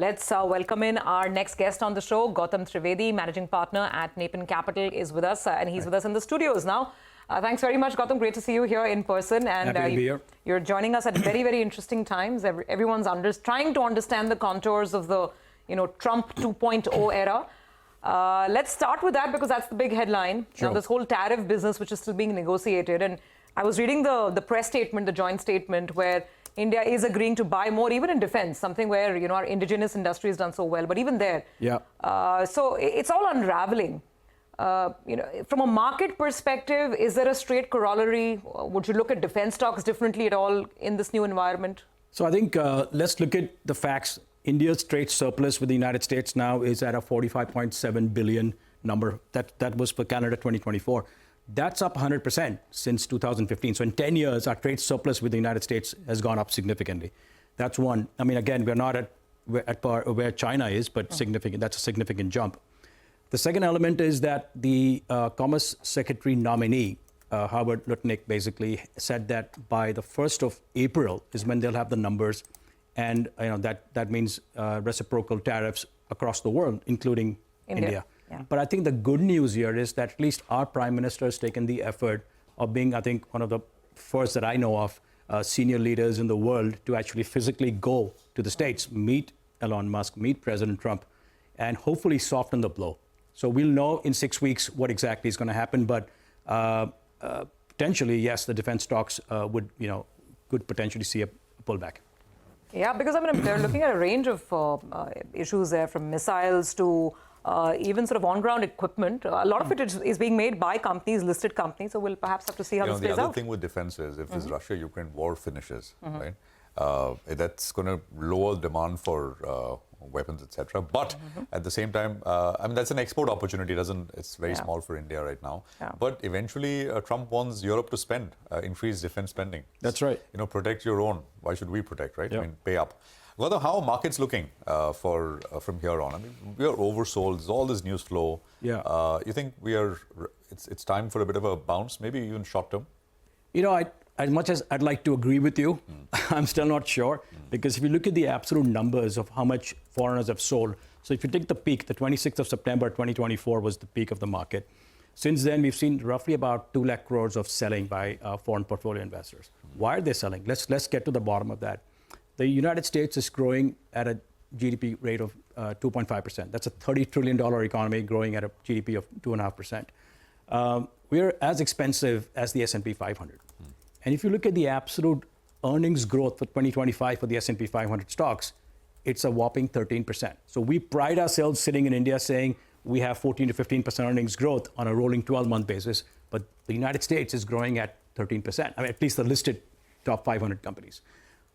Let's welcome in our next guest on the show. Gautam Trivedi, Managing Partner at Nepean Capital, is with us, and he's with us in the studios now. Thanks very much, Gautam. Great to see you here in person. And Happy to be here. You're joining us at very, very interesting times. Everyone's trying to understand the contours of the, Trump 2.0 era. Let's start with that because that's the big headline. Sure. Now, this whole tariff business, which is still being negotiated. And I was reading the press statement, the joint statement, where India is agreeing to buy more, even in defense, something where, our indigenous industry has done so well. But even there, so it's all unraveling. From a market perspective, is there a straight corollary? Would you look at defense stocks differently at all in this new environment? So I think let's look at the facts. India's trade surplus with the United States now is at a 45.7 billion number. That was for calendar 2024. That's up 100% since 2015. So in 10 years, our trade surplus with the United States has gone up significantly. That's one. I mean, again, we're not at par where China is, but significant. That's a significant jump. The second element is that the Commerce Secretary nominee, Howard Lutnick, basically said that by the 1st of April is when they'll have the numbers. And that means reciprocal tariffs across the world, including India. Yeah. But I think the good news here is that at least our Prime Minister has taken the effort of being, I think, one of the first that I know of senior leaders in the world to actually physically go to the States, meet Elon Musk, meet President Trump, and hopefully soften the blow. So we'll know in 6 weeks what exactly is going to happen. But potentially, yes, the defense stocks could potentially see a pullback. Yeah, because they're looking at a range of issues there, from missiles to even sort of on-ground equipment. A lot of it is being made by companies, listed companies. So we'll perhaps have to see how this plays out. The other thing with defense is if this Russia-Ukraine war finishes, right, that's going to lower demand for weapons, etc. But at the same time, that's an export opportunity. It's very small for India right now. Yeah. But eventually, Trump wants Europe to spend, increase defense spending. That's right. Protect your own. Why should we protect, right? Yeah. I mean, pay up. Gautam, how are markets looking from here on? I mean, we are oversold. There's all this news flow. Yeah. You think it's time for a bit of a bounce, maybe even short term? As much as I'd like to agree with you, I'm still not sure. Because if you look at the absolute numbers of how much foreigners have sold, so if you take the peak, the 26th of September 2024 was the peak of the market. Since then, we've seen roughly about 2 lakh crores of selling by foreign portfolio investors. Why are they selling? Let's get to the bottom of that. The United States is growing at a GDP rate of 2.5%. That's a $30 trillion economy growing at a GDP of 2.5%. We're as expensive as the S&P 500. And if you look at the absolute earnings growth for 2025 for the S&P 500 stocks, it's a whopping 13%. So we pride ourselves sitting in India saying we have 14 to 15% earnings growth on a rolling 12-month basis, but the United States is growing at 13%. At least the listed top 500 companies.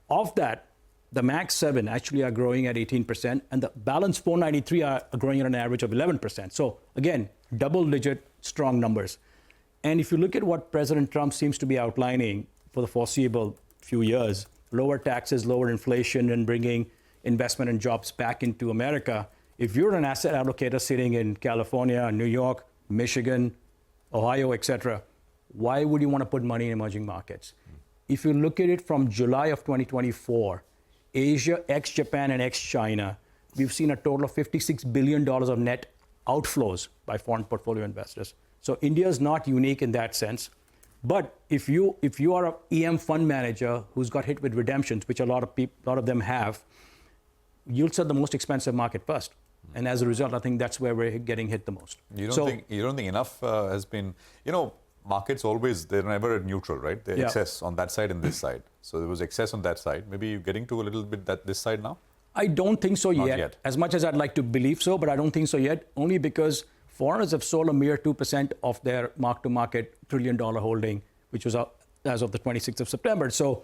Of that, the Max 7 actually are growing at 18%, and the balance 493 are growing at an average of 11%. So again, double-digit strong numbers. And if you look at what President Trump seems to be outlining for the foreseeable few years, lower taxes, lower inflation, and bringing investment and jobs back into America, if you're an asset allocator sitting in California, New York, Michigan, Ohio, etc., why would you want to put money in emerging markets? If you look at it from July of 2024, Asia, ex-Japan and ex-China, we've seen a total of $56 billion of net outflows by foreign portfolio investors. So India is not unique in that sense. But if you are an EM fund manager who's got hit with redemptions, which a lot of them have, you'll sell the most expensive market first. And as a result, I think that's where we're getting hit the most. You don't think enough has been, markets always, they're never at neutral, right? They're excess on that side and this side. So there was excess on that side. Maybe you're getting to a little bit this side now? I don't think so Not yet. As much as I'd like to believe so, but I don't think so yet, only because foreigners have sold a mere 2% of their mark-to-market trillion-dollar holding, which was as of the 26th of September. So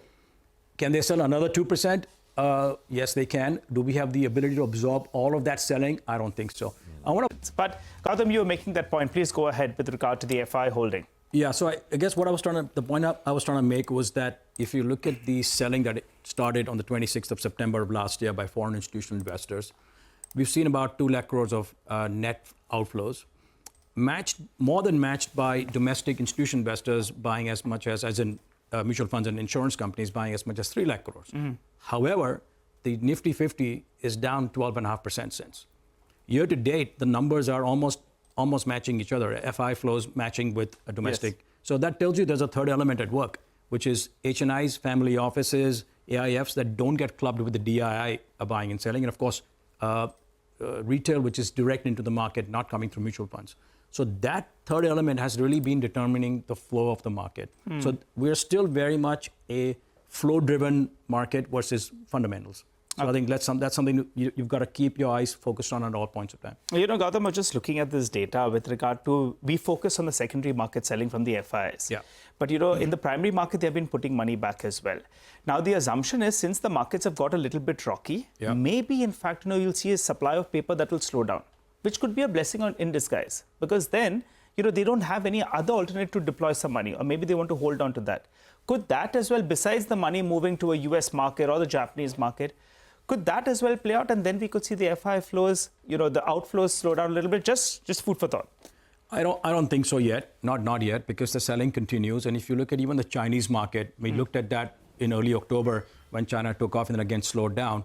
can they sell another 2%? Yes, they can. Do we have the ability to absorb all of that selling? I don't think so. But Gautam, you were making that point. Please go ahead with regard to the FI holding. Yeah, so I guess the point I was trying to make was that if you look at the selling that started on the 26th of September of last year by foreign institutional investors, we've seen about 2 lakh crores of net outflows, more than matched by domestic institutional investors buying as much as in mutual funds and insurance companies buying as much as 3 lakh crores. However, the Nifty 50 is down 12.5% since. Year to date, the numbers are almost matching each other. FI flows matching with a domestic. Yes. So that tells you there's a third element at work, which is HNIs, family offices, AIFs that don't get clubbed with the DII buying and selling. And of course, retail, which is direct into the market, not coming through mutual funds. So that third element has really been determining the flow of the market. So we're still very much a flow-driven market versus fundamentals. So I think that's something you've got to keep your eyes focused on at all points of time. You know, Gautam, I was just looking at this data with regard to, we focus on the secondary market selling from the FIIs. Yeah. But, you know, in the primary market, they've been putting money back as well. Now, the assumption is since the markets have got a little bit rocky, maybe, in fact, you know, you'll see a supply of paper that will slow down, which could be a blessing in disguise. Because then, you know, they don't have any other alternate to deploy some money, or maybe they want to hold on to that. Could that as well, besides the money moving to a US market or the Japanese market, could that as well play out? And then we could see the FI flows, you know, the outflows slow down a little bit. Just food for thought. I don't think so yet. Not yet, because the selling continues. And if you look at even the Chinese market, we looked at that in early October when China took off and then again slowed down.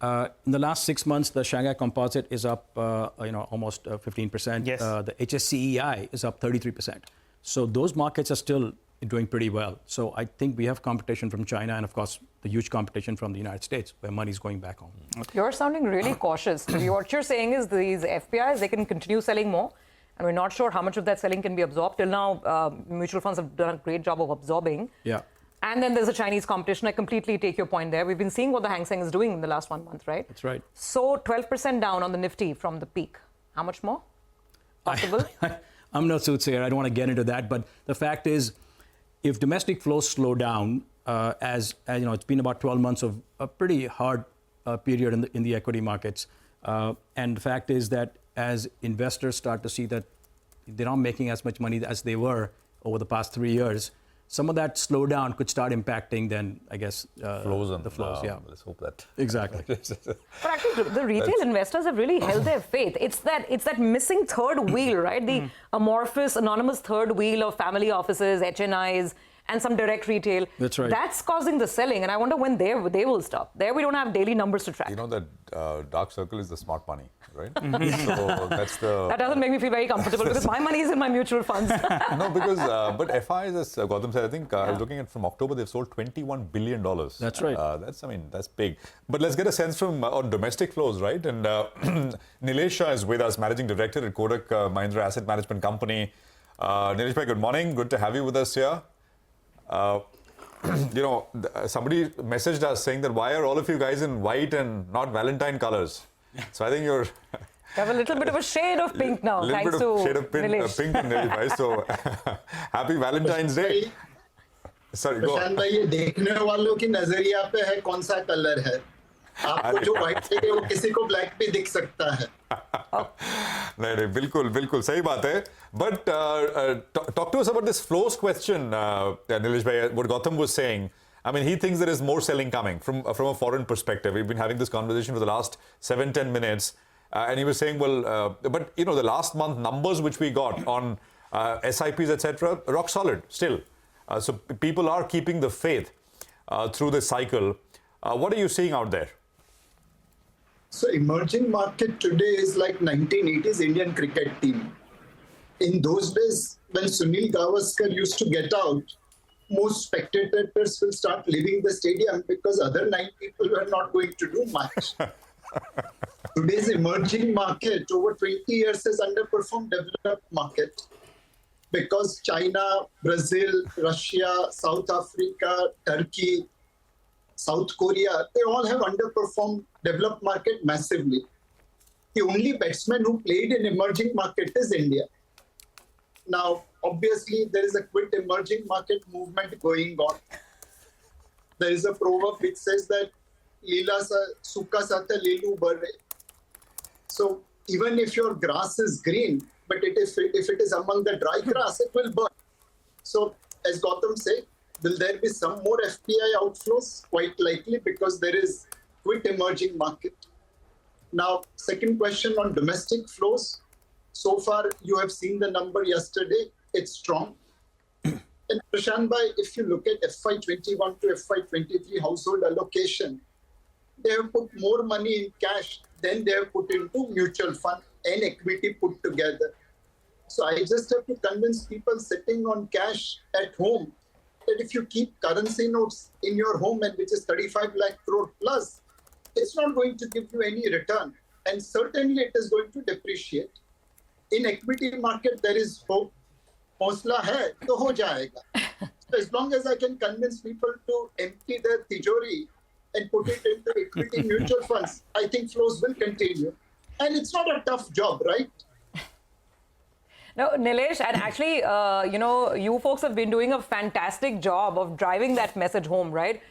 In the last 6 months, the Shanghai Composite is up, almost 15%. Yes. The HSCEI is up 33%. So those markets are still doing pretty well. So I think we have competition from China and, of course, the huge competition from the United States, where money is going back home. You're sounding really cautious. What you're saying is these FPIs, they can continue selling more, and we're not sure how much of that selling can be absorbed. Till now, mutual funds have done a great job of absorbing. Yeah. And then there's a Chinese competition. I completely take your point there. We've been seeing what the Hang Seng is doing in the last 1 month, right? That's right. So 12% down on the Nifty from the peak. How much more? Possible? I'm no soothsayer. I don't want to get into that. But the fact is, if domestic flows slow down, as you know, it's been about 12 months of a pretty hard period in the equity markets. And the fact is that as investors start to see that they're not making as much money as they were over the past 3 years, some of that slowdown could start impacting then, I guess, the flows. Yeah. Let's hope that. Exactly. But actually, the retail investors have really held their faith. It's that missing third wheel, right? The amorphous, anonymous third wheel of family offices, HNIs, and some direct retail. That's right. That's causing the selling, and I wonder when they will stop. There we don't have daily numbers to track. You know that dark circle is the smart money, right? So that's the... That doesn't make me feel very comfortable because my money is in my mutual funds. No, because, but FIs, as Gautam said, I think I was looking at from October, they've sold $21 billion. That's right. That's big. But let's get a sense from on domestic flows, right? And Nilesh Shah is with us, Managing Director at Kotak Mahindra Asset Management Company. Nilesh bhai, good morning. Good to have you with us here. You know, somebody messaged us saying that why are all of you guys in white and not Valentine colors? So I think you're... You have a little bit of a shade of pink now, thanks to Nilesh. Pink and Nilesh, right? So happy Valentine's Day. Sorry, go on. भाई ये देखने वालों की नजरिया पे है कौन सा कलर है आपको जो व्हाइट चाहिए वो किसी को ब्लैक भी दिख सकता है नहीं बिल्कुल सही बात है but talk to us about this flows question Nilesh bhai, what Gautam was saying. I mean, he thinks there is more selling coming from a foreign perspective. We've been having this conversation for the last 7-10 minutes and he was saying, well, but you know, the last month numbers which we got on SIPs, etc., rock solid still. So people are keeping the faith through this cycle. What are you seeing out there? So emerging market today is like 1980s Indian cricket team. In those days, when Sunil Gavaskar used to get out, most spectators will start leaving the stadium because other 9 people were not going to do much. Today's emerging market over 20 years has underperformed developed market because China, Brazil, Russia, South Africa, Turkey, South Korea, they all have underperformed developed market massively. The only batsman who played in emerging market is India. Now, obviously, there is a quit emerging market movement going on. There is a proverb which says that Leela Sukha Sata Lelu Barre. So even if your grass is green, but if it is among the dry grass, it will burn. So as Gautam said, will there be some more FPI outflows? Quite likely, because there is quit emerging market. Now, second question on domestic flows. So far, you have seen the number yesterday. It's strong. And Prashant bhai, if you look at FY21 to FY23 household allocation, they have put more money in cash than they have put into mutual fund and equity put together. So I just have to convince people sitting on cash at home that if you keep currency notes in your home, and which is 35 lakh crore plus, it's not going to give you any return. And certainly it is going to depreciate. In equity market, there is hope. Hosla hai, to ho jayega. So as long as I can convince people to empty their tijori and put it into equity mutual funds, I think flows will continue. And it's not a tough job, right? No, Nilesh, and actually, you folks have been doing a fantastic job of driving that message home, right?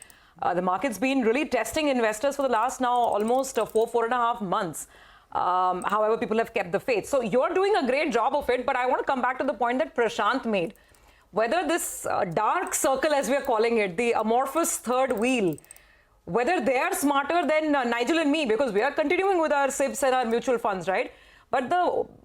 The market's been really testing investors for the last now almost 4.5 months. However, people have kept the faith. So you're doing a great job of it, but I want to come back to the point that Prashant made. Whether this dark circle, as we're calling it, the amorphous third wheel, whether they are smarter than Nigel and me, because we are continuing with our SIPs and our mutual funds, right? But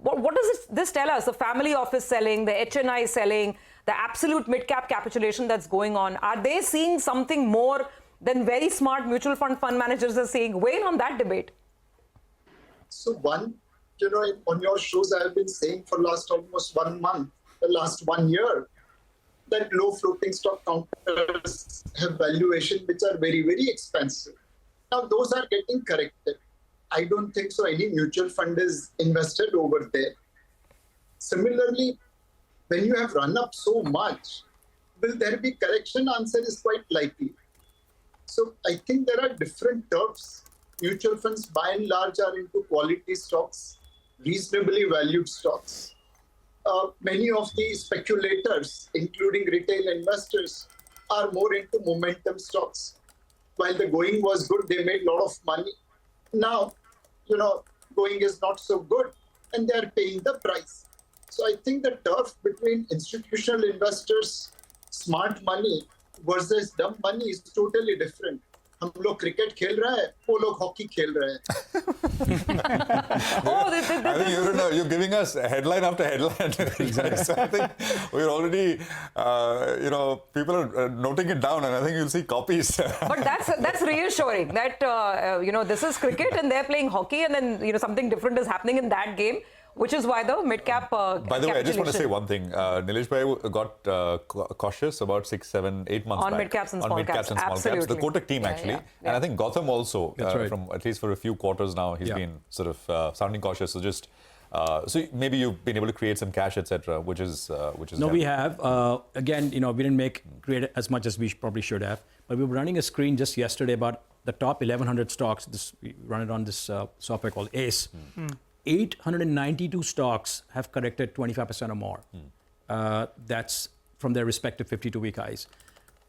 what does this tell us? The family office selling, the HNI selling, the absolute mid-cap capitulation that's going on. Are they seeing something more than very smart mutual fund managers are seeing? Weigh in on that debate. So one, on your shows, I have been saying for last almost 1 month, the last 1 year, that low floating stock counters have valuation which are very, very expensive. Now those are getting corrected. I don't think so any mutual fund is invested over there. Similarly, when you have run up so much, will there be correction? Answer is quite likely. So I think there are different turfs. Mutual funds by and large are into quality stocks, reasonably valued stocks. Many of the speculators, including retail investors, are more into momentum stocks. While the going was good, they made a lot of money. Now, going is not so good, and they are paying the price. So I think the turf between institutional investors, smart money versus dumb money is totally different. हम लोग cricket खेल रहे हैं, वो लोग hockey खेल रहे हैं. I think you're giving us headline after headline. Exactly. So I think we're already, people are noting it down, and I think you'll see copies. But that's reassuring that this is cricket and they're playing hockey, and then something different is happening in that game. Which is why the mid-cap By the way, I just want to say one thing. Nilesh Bhai got cautious about 6, 7, 8 months on back. Mid-caps and small caps. And small caps. The Kotak team, actually. Yeah. And I think Gautam also, right. from at least for a few quarters now, he's been sort of sounding cautious. So just, so maybe you've been able to create some cash, etc., which is No, we have. Again, we didn't create as much as we probably should have. But we were running a screen just yesterday about the top 1,100 stocks. We run it on this software called ACE. 892 stocks have corrected 25% or more. That's from their respective 52-week highs.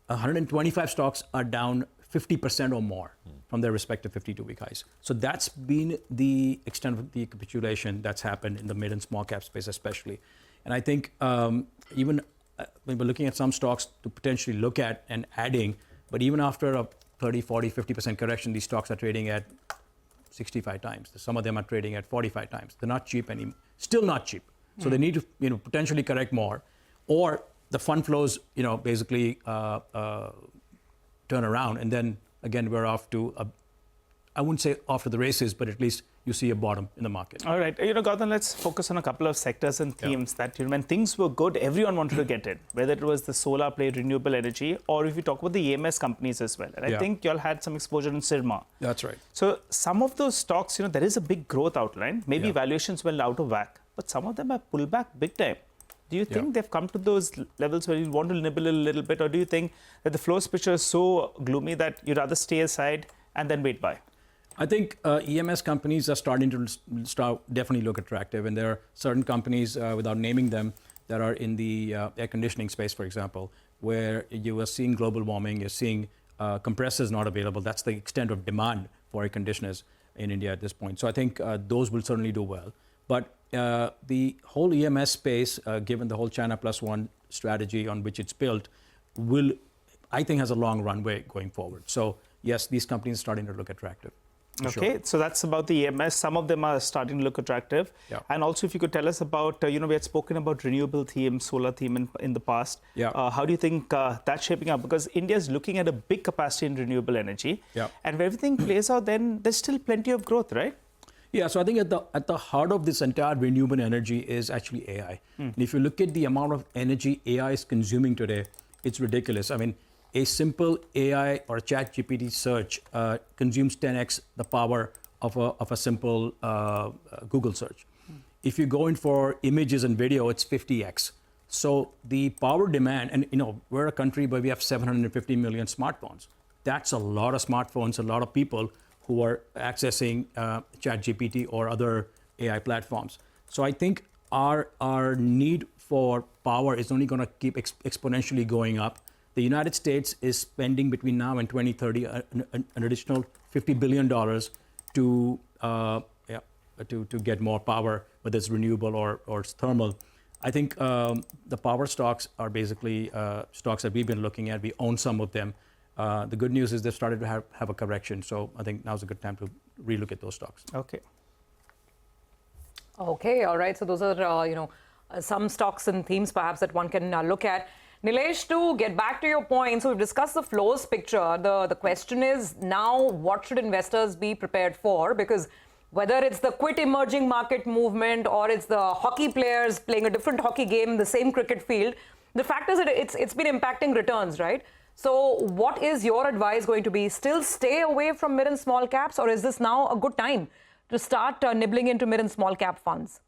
125 stocks are down 50% or more from their respective 52-week highs. So that's been the extent of the capitulation that's happened in the mid and small cap space especially. And I think even when we're looking at some stocks to potentially look at and adding, but even after a 30, 40, 50% correction, these stocks are trading at 65 times. Some of them are trading at 45 times. They're not cheap anymore. Still not cheap. So they need to potentially correct more, or the fund flows basically turn around, and then again we're off to I wouldn't say off to the races, but at least you see a bottom in the market. All right. Gautam, let's focus on a couple of sectors and themes that when things were good, everyone wanted to get in, whether it was the solar play, renewable energy, or if you talk about the EMS companies as well. And I think you all had some exposure in Sirma. That's right. So some of those stocks, there is a big growth outline. Maybe valuations were out of whack, but some of them have pulled back big time. Do you think they've come to those levels where you want to nibble a little bit, or do you think that the flows picture is so gloomy that you'd rather stay aside and then wait by? I think EMS companies are starting to definitely look attractive, and there are certain companies, without naming them, that are in the air conditioning space, for example, where you are seeing global warming, you're seeing compressors not available. That's the extent of demand for air conditioners in India at this point. So I think those will certainly do well. But the whole EMS space, given the whole China Plus One strategy on which it's built, I think has a long runway going forward. So yes, these companies are starting to look attractive. Okay, so that's about the EMS. Some of them are starting to look attractive. Yeah. And also, if you could tell us about, we had spoken about renewable theme, solar theme in the past. Yeah. How do you think that's shaping up? Because India is looking at a big capacity in renewable energy. Yeah. And if everything plays out, then there's still plenty of growth, right? Yeah, so I think at the heart of this entire renewable energy is actually AI. And if you look at the amount of energy AI is consuming today, it's ridiculous. I mean, a simple AI or chat GPT search consumes 10x the power of a simple Google search. If you go in for images and video, it's 50x. So the power demand, and we're a country where we have 750 million smartphones. That's a lot of smartphones, a lot of people who are accessing ChatGPT or other AI platforms. So I think our need for power is only going to keep exponentially going up. The United States is spending between now and 2030 an additional $50 billion to get more power, whether it's renewable or it's thermal. I think the power stocks are basically stocks that we've been looking at. We own some of them. The good news is they've started to have a correction. So I think now's a good time to relook at those stocks. Okay. Okay, all right. So those are, some stocks and themes perhaps that one can look at. Nilesh, to get back to your point, so we've discussed the flows picture. The question is now, what should investors be prepared for? Because whether it's the quit emerging market movement or it's the hockey players playing a different hockey game in the same cricket field, the fact is that it's been impacting returns, right? So what is your advice going to be? Still stay away from mid and small caps, or is this now a good time to start nibbling into mid and small cap funds?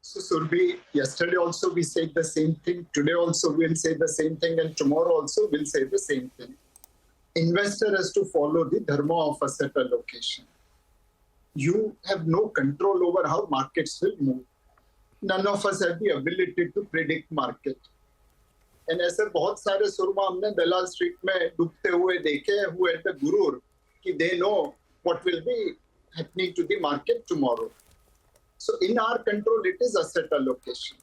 So Surbhi, yesterday also we said the same thing. Today also we'll say the same thing, and tomorrow also we'll say the same thing. Investor has to follow the dharma of asset allocation. You have no control over how markets will move. None of us have the ability to predict market. And ऐसे बहुत सारे सुरमा हमने दलाल street में डूबते हुए देखे who had the gurur कि they know what will be happening to the market tomorrow. So in our control, it is asset allocation.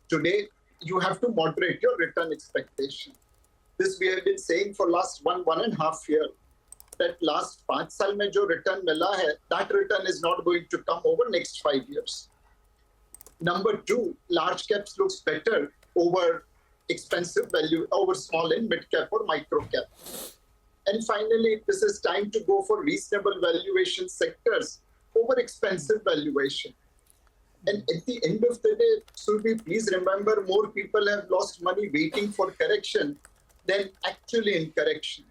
Today, you have to moderate your return expectation. This we have been saying for last 1.5 years, that last 5 साल में जो return मिला है, that return is not going to come over next 5 years. Number 2, large caps looks better over expensive value, over small and mid cap or micro cap. And finally, this is time to go for reasonable valuation sectors over expensive valuation. And at the end of the day, Surbhi, please remember, more people have lost money waiting for correction than actually in correction.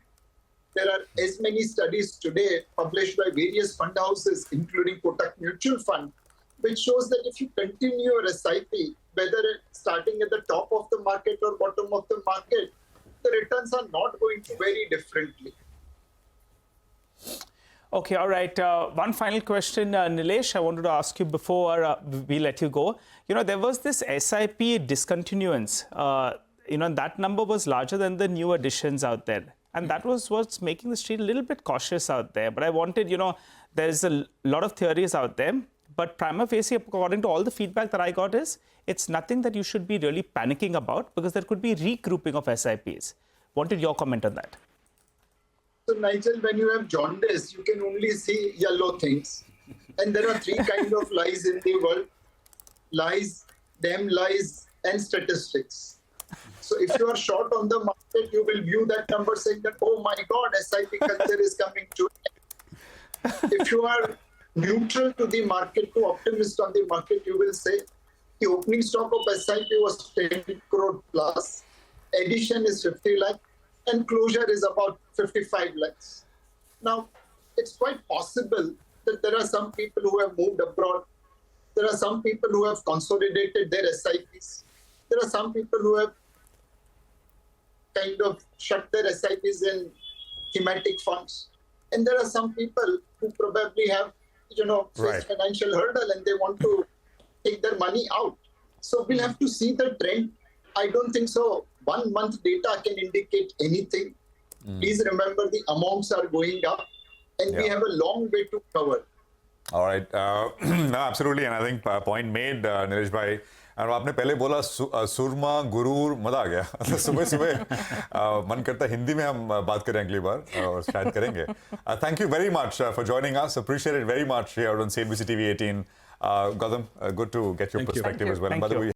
There are as many studies today published by various fund houses, including Kotak Mutual Fund, which shows that if you continue your SIP, whether starting at the top of the market or bottom of the market, the returns are not going to vary differently. Okay, all right. One final question, Nilesh, I wanted to ask you before we let you go. There was this SIP discontinuance. That number was larger than the new additions out there. And that was what's making the street a little bit cautious out there. But I wanted, there's a lot of theories out there. But prima facie, according to all the feedback that I got is, it's nothing that you should be really panicking about because there could be regrouping of SIPs. Wanted your comment on that. So Nigel, when you have jaundice, you can only see yellow things. And there are 3 kinds of lies in the world. Lies, damn lies, and statistics. So if you are short on the market, you will view that number saying that, oh my God, SIP culture is coming to an end. If you are neutral to the market, to optimist on the market, you will say the opening stock of SIP was 10 crore plus, addition is 50 lakh, and closure is about 55 lakhs. Now, it's quite possible that there are some people who have moved abroad. There are some people who have consolidated their SIPs. There are some people who have kind of shut their SIPs in thematic funds. And there are some people who probably have, faced financial hurdle and they want to take their money out. So we'll have to see the trend. I don't think so. 1 month data can indicate anything. Please remember the amounts are going up and we have a long way to cover. All right. No, absolutely. And I think point made, Nilesh bhai. और आपने पहले बोला सुरमा गुरूर मजा आ गया सुबह सुबह मन करता है हिंदी में हम बात करें अगली बार और शायद करेंगे thank you very much for joining us appreciate it very much here on CNBC TV 18 Gautam good to get your Thank you. perspective as well Thank by the you. way